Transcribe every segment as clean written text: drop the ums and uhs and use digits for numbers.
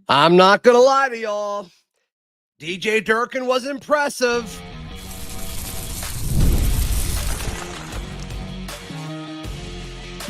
I'm not going to lie to y'all. DJ Durkin was impressive.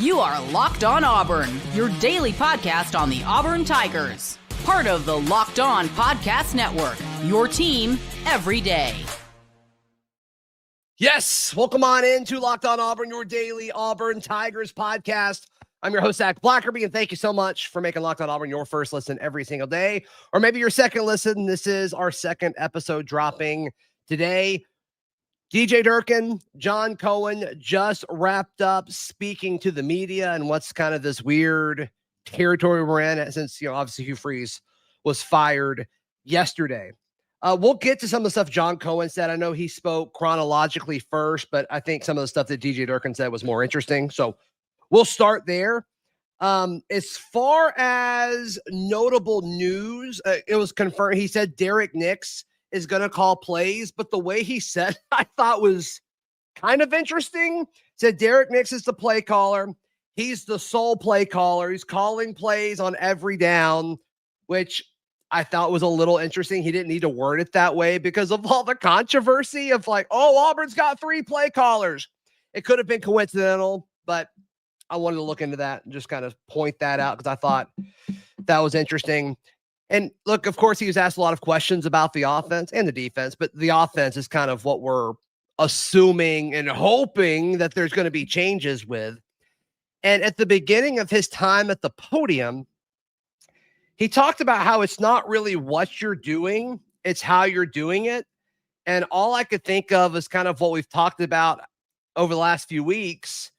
You are Locked On Auburn, your daily podcast on the Auburn Tigers. Part of the Locked On Podcast Network, your team every day. Yes, welcome on into Locked On Auburn, your daily Auburn Tigers podcast. I'm your host, Zac Blackerby, and thank you so much for making Locked On Auburn your first listen every single day, or maybe your second listen. This is our second episode dropping today. DJ Durkin, John Cohen just wrapped up speaking to the media and what's kind of this weird territory we're in since, obviously Hugh Freeze was fired yesterday. We'll get to some of the stuff John Cohen said. I know he spoke chronologically first, but I think some of the stuff that DJ Durkin said was more interesting. So we'll start there. As far as notable news, it was confirmed. He said Derek Nix is going to call plays, but the way he said I thought was kind of interesting. Said Derek Nix is the play caller. He's the sole play caller. He's calling plays on every down, which I thought was a little interesting. He didn't need to word it that way because of all the controversy of Auburn's got 3 play callers. It could have been coincidental, but I wanted to look into that and just kind of point that out because I thought that was interesting. And look, of course, he was asked a lot of questions about the offense and the defense, but the offense is kind of what we're assuming and hoping that there's going to be changes with. And at the beginning of his time at the podium, he talked about how it's not really what you're doing, it's how you're doing it. And all I could think of is kind of what we've talked about over the last few weeks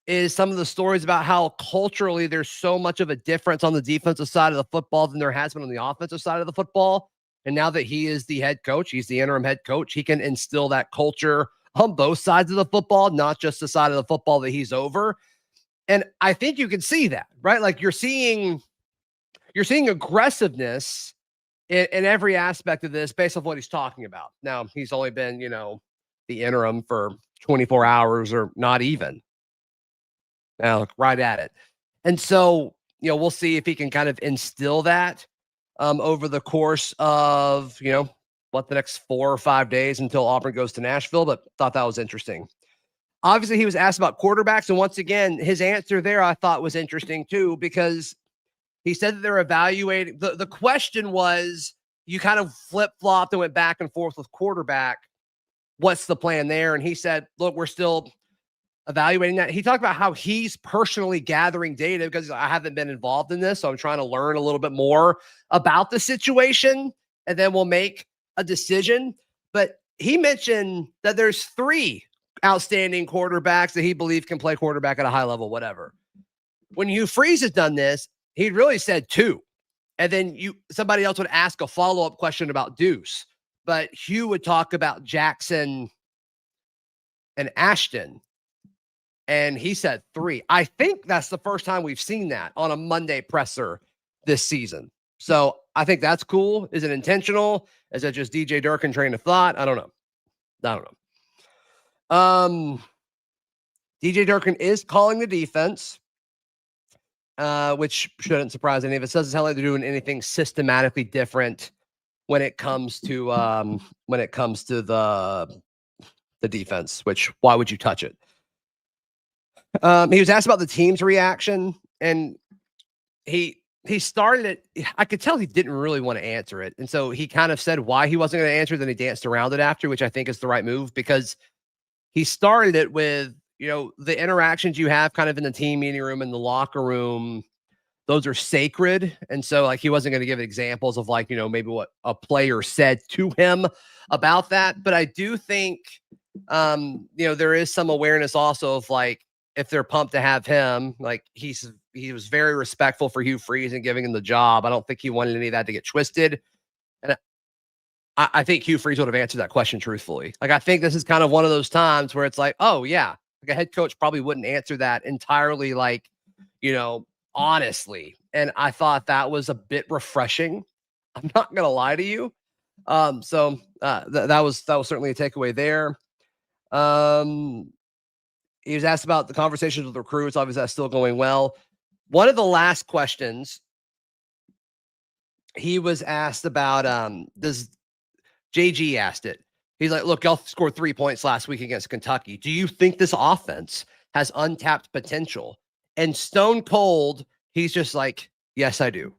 is some of the stories about how culturally there's so much of a difference on the defensive side of the football than there has been on the offensive side of the football. And now that he is the head coach, he's the interim head coach, he can instill that culture on both sides of the football, not just the side of the football that he's over. And I think you can see that, right? Like you're seeing aggressiveness in every aspect of this based off what he's talking about. Now, he's only been, the interim for 24 hours or not even. Now, look right at it. And so, we'll see if he can kind of instill that over the course of, the next 4 or 5 days until Auburn goes to Nashville, but thought that was interesting. Obviously, he was asked about quarterbacks, and once again, his answer there I thought was interesting too, because he said that they're evaluating. The question was, you kind of flip-flopped and went back and forth with quarterback. What's the plan there? And he said, look, we're still evaluating that. He talked about how he's personally gathering data because I haven't been involved in this. So I'm trying to learn a little bit more about the situation, and then we'll make a decision. But he mentioned that there's 3 outstanding quarterbacks that he believes can play quarterback at a high level, whatever. When Hugh Freeze has done this, he really said 2. And then somebody else would ask a follow-up question about Deuce. But Hugh would talk about Jackson and Ashton. And he said 3. I think that's the first time we've seen that on a Monday presser this season. So I think that's cool. Is it intentional? Is it just DJ Durkin train of thought? I don't know. DJ Durkin is calling the defense, which shouldn't surprise any of us. Doesn't sound like they're doing anything systematically different when it comes to the defense. Which, why would you touch it? He was asked about the team's reaction, and he started it. I could tell he didn't really want to answer it, and so he kind of said why he wasn't going to answer. Then he danced around it after, which I think is the right move, because he started it with, the interactions you have kind of in the team meeting room, in the locker room, those are sacred. And so he wasn't going to give examples of maybe what a player said to him about that. But I do think, there is some awareness also of if they're pumped to have him, he was very respectful for Hugh Freeze and giving him the job. I don't think he wanted any of that to get twisted. And I think Hugh Freeze would have answered that question truthfully. I think this is kind of one of those times where it's oh yeah, a head coach probably wouldn't answer that entirely, honestly. And I thought that was a bit refreshing. I'm not going to lie to you. So that was certainly a takeaway there. He was asked about the conversations with recruits. Obviously, that's still going well. One of the last questions he was asked about does JG asked it. He's like, look, y'all scored 3 points last week against Kentucky. Do you think this offense has untapped potential? And Stone Cold, he's just like, yes, I do.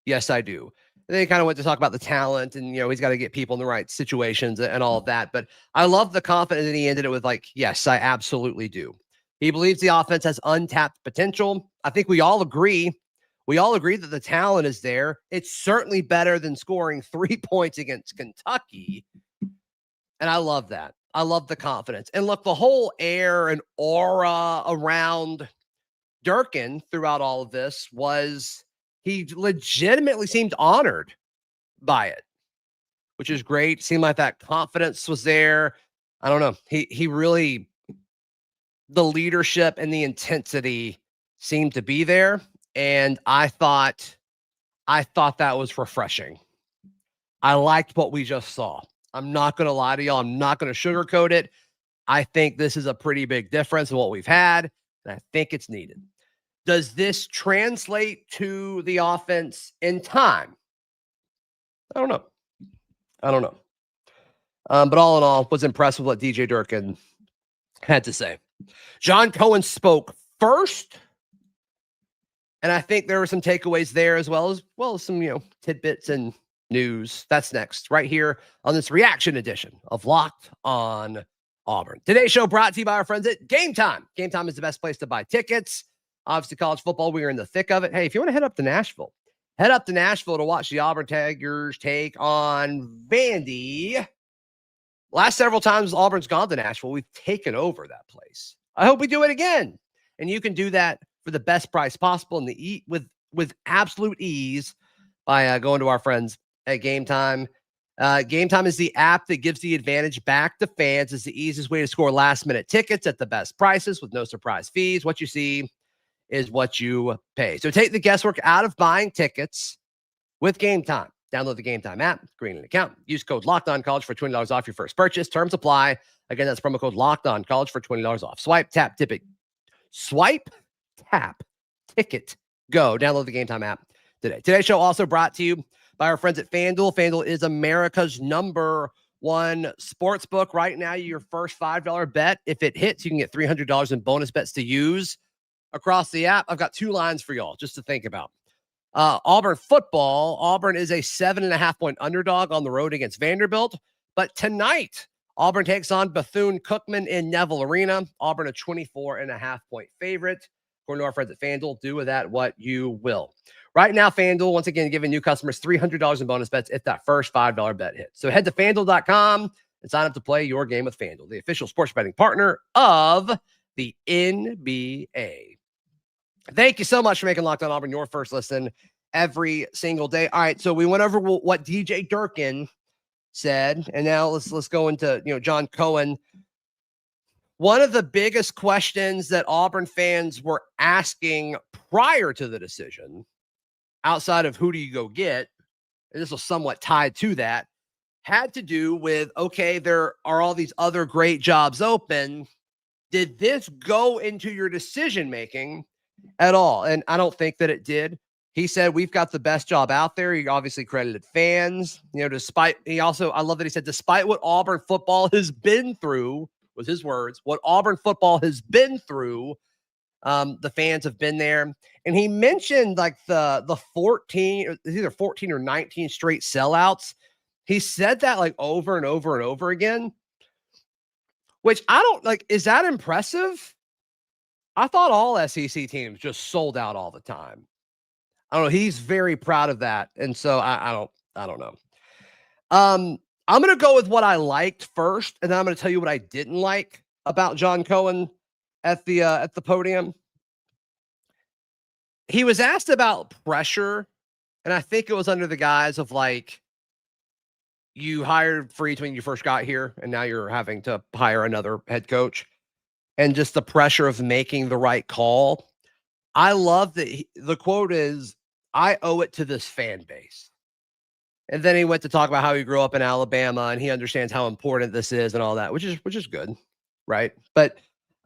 Yes, I do. And then he kind of went to talk about the talent and, he's got to get people in the right situations and all of that. But I love the confidence, and he ended it with like, yes, I absolutely do. He believes the offense has untapped potential. I think we all agree. We all agree that the talent is there. It's certainly better than scoring 3 points against Kentucky. And I love that. I love the confidence. And look, the whole air and aura around Durkin throughout all of this was he legitimately seemed honored by it, which is great. Seemed like that confidence was there. I don't know. He really, the leadership and the intensity seemed to be there. And I thought that was refreshing. I liked what we just saw. I'm not going to lie to y'all. I'm not going to sugarcoat it. I think this is a pretty big difference in what we've had, and I think it's needed. Does this translate to the offense in time? I don't know. But all in all, was impressed with what DJ Durkin had to say. John Cohen spoke first, and I think there were some takeaways there as well as some tidbits and news. That's next, right here on this reaction edition of Locked On Auburn. Today's show brought to you by our friends at Game Time. Game Time is the best place to buy tickets. Obviously, college football, we are in the thick of it. Hey, if you want to head up to Nashville to watch the Auburn Tigers take on Vandy. Last several times Auburn's gone to Nashville, we've taken over that place. I hope we do it again. And you can do that for the best price possible and with absolute ease by going to our friends at Game Time. Game Time is the app that gives the advantage back to fans. It's the easiest way to score last-minute tickets at the best prices with no surprise fees. What you see is what you pay. So take the guesswork out of buying tickets with Game Time. Download the Game Time app, create an account, use code LOCKEDONCollege for $20 off your first purchase. Terms apply. Again, that's promo code LOCKEDONCollege for $20 off. Swipe, tap, ticket, go. Download the Game Time app today. Today's show also brought to you by our friends at FanDuel. FanDuel is America's #1 sports book. Right now, your first $5 bet, if it hits, you can get $300 in bonus bets to use across the app. I've got 2 lines for y'all just to think about. Auburn football. Auburn is a 7.5-point underdog on the road against Vanderbilt. But tonight, Auburn takes on Bethune-Cookman in Neville Arena. Auburn a 24.5-point favorite. According to our friends at FanDuel, do with that what you will. Right now, FanDuel, once again, giving new customers $300 in bonus bets if that first $5 bet hits. So head to FanDuel.com and sign up to play your game with FanDuel, the official sports betting partner of the NBA. Thank you so much for making Locked On Auburn your first listen every single day. All right, so we went over what DJ Durkin said, and now let's go into John Cohen. One of the biggest questions that Auburn fans were asking prior to the decision, outside of who do you go get, and this was somewhat tied to that, had to do with, okay, there are all these other great jobs open. Did this go into your decision-making at all? And I don't think that it did. He said, we've got the best job out there. He obviously credited fans, I love that he said, despite what Auburn football has been through, was his words, what Auburn football has been through, the fans have been there. And he mentioned like the 14, either 14 or 19 straight sellouts. He said that like over and over and over again, which I don't like. Is that impressive? I thought all SEC teams just sold out all the time. I don't know. He's very proud of that. And so I don't know. I'm going to go with what I liked first, and then I'm going to tell you what I didn't like about John Cohen at the podium. He was asked about pressure, and I think it was under the guise of like, you hired Freeze when you first got here, and now you're having to hire another head coach, and just the pressure of making the right call. I love that the quote is, I owe it to this fan base. And then he went to talk about how he grew up in Alabama and he understands how important this is and all that, which is good, right? But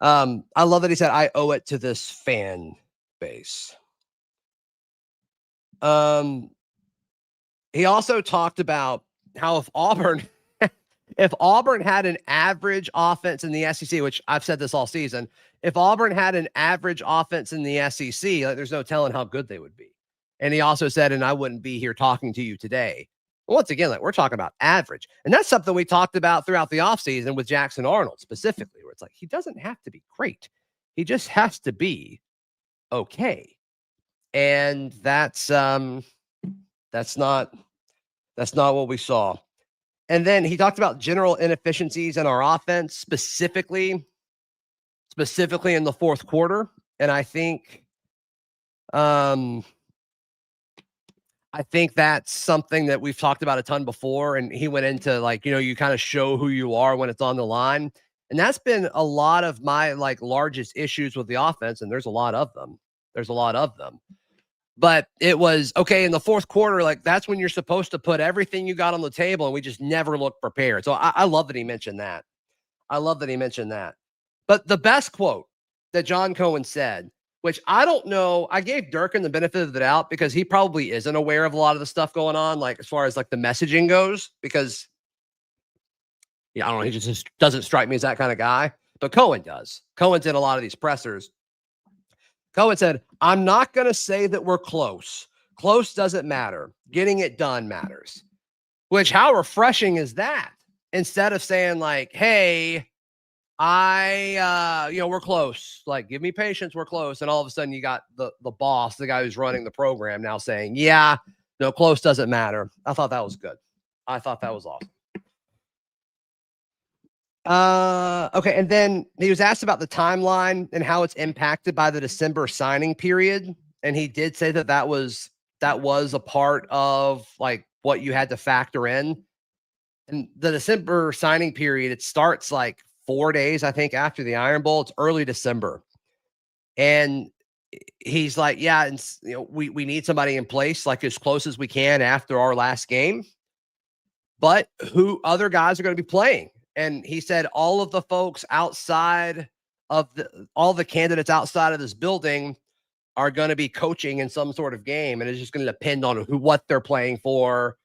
I love that he said, I owe it to this fan base. He also talked about how if Auburn had an average offense in the SEC, which I've said this all season, if Auburn had an average offense in the SEC, like, there's no telling how good they would be. And he also said, and I wouldn't be here talking to you today. Once again, like, we're talking about average. And that's something we talked about throughout the offseason with Jackson Arnold specifically, where it's like, he doesn't have to be great. He just has to be okay. And that's not what we saw. And then he talked about general inefficiencies in our offense, specifically in the fourth quarter. And I think that's something that we've talked about a ton before. And he went into, like, you kind of show who you are when it's on the line. And that's been a lot of my, like, largest issues with the offense. And there's a lot of them. But it was okay in the fourth quarter. Like, that's when you're supposed to put everything you got on the table, and we just never looked prepared. So I love that he mentioned that. But the best quote that John Cohen said, which I don't know, I gave Durkin the benefit of the doubt because he probably isn't aware of a lot of the stuff going on, like, as far as, like, the messaging goes, because, I don't know, he just doesn't strike me as that kind of guy. But Cohen does. Cohen's in a lot of these pressers. Cohen said, I'm not going to say that we're close. Close doesn't matter. Getting it done matters. Which, how refreshing is that? Instead of saying, like, hey, we're close. Like, give me patience. We're close. And all of a sudden you got the boss, the guy who's running the program, now saying, yeah, no, close doesn't matter. I thought that was good. I thought that was awesome. Okay. And then he was asked about the timeline and how it's impacted by the December signing period. And he did say that was a part of, like, what you had to factor in. And the December signing period, it starts like 4 days, I think, after the Iron Bowl. It's early December. And he's like, yeah, and we need somebody in place, like, as close as we can after our last game. But who other guys are going to be playing? And he said all of the folks outside of all the candidates outside of this building are going to be coaching in some sort of game. And it's just going to depend on what they're playing for,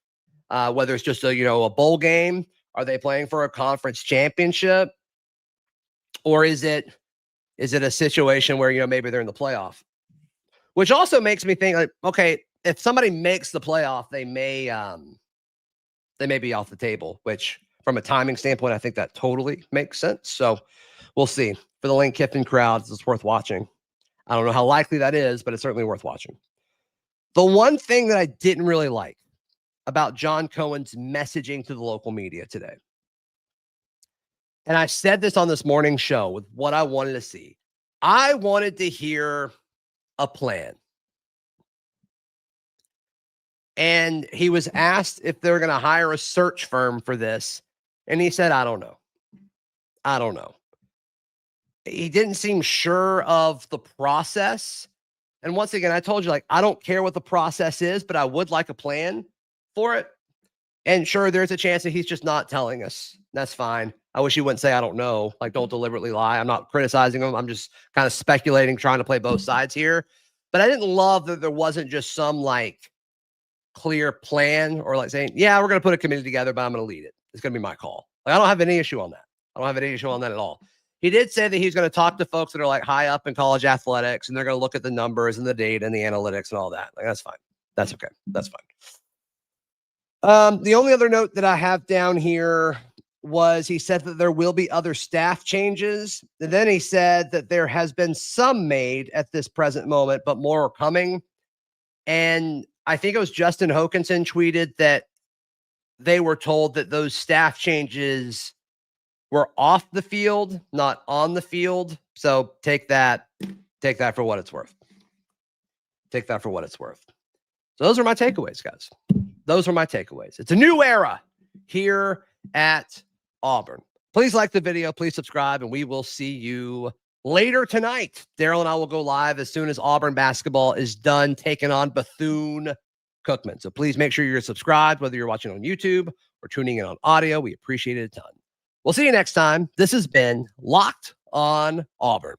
whether it's just a bowl game. Are they playing for a conference championship? Or is it a situation where, maybe they're in the playoff? Which also makes me think, like, okay, if somebody makes the playoff, they may be off the table, which, from a timing standpoint, I think that totally makes sense. So we'll see. For the Lane Kiffin crowds, it's worth watching. I don't know how likely that is, but it's certainly worth watching. The one thing that I didn't really like about John Cohen's messaging to the local media today, and I said this on this morning show with what I wanted to see, I wanted to hear a plan. And he was asked if they're going to hire a search firm for this. And he said, I don't know. He didn't seem sure of the process. And once again, I told you, like, I don't care what the process is, but I would like a plan for it. And sure, there's a chance that he's just not telling us. That's fine. I wish he wouldn't say, I don't know. Like, don't deliberately lie. I'm not criticizing him. I'm just kind of speculating, trying to play both sides here. But I didn't love that there wasn't just some, like, clear plan, or like saying, yeah, we're going to put a committee together, but I'm going to lead it. It's going to be my call. Like, I don't have any issue on that. At all. He did say that he's going to talk to folks that are, like, high up in college athletics, and they're going to look at the numbers and the data and the analytics and all that. Like, that's fine. That's okay. That's fine. The only other note that I have down here was he said that there will be other staff changes. And then he said that there has been some made at this present moment, but more are coming. And I think it was Justin Hokanson tweeted that they were told that those staff changes were off the field, not on the field. So take that for what it's worth. So those are my takeaways, guys. It's a new era here at Auburn. Please like the video, please subscribe, and we will see you later tonight. Daryl and I will go live as soon as Auburn basketball is done taking on Bethune-Cookman. So please make sure you're subscribed, whether you're watching on YouTube or tuning in on audio. We appreciate it a ton. We'll see you next time. This has been Locked On Auburn.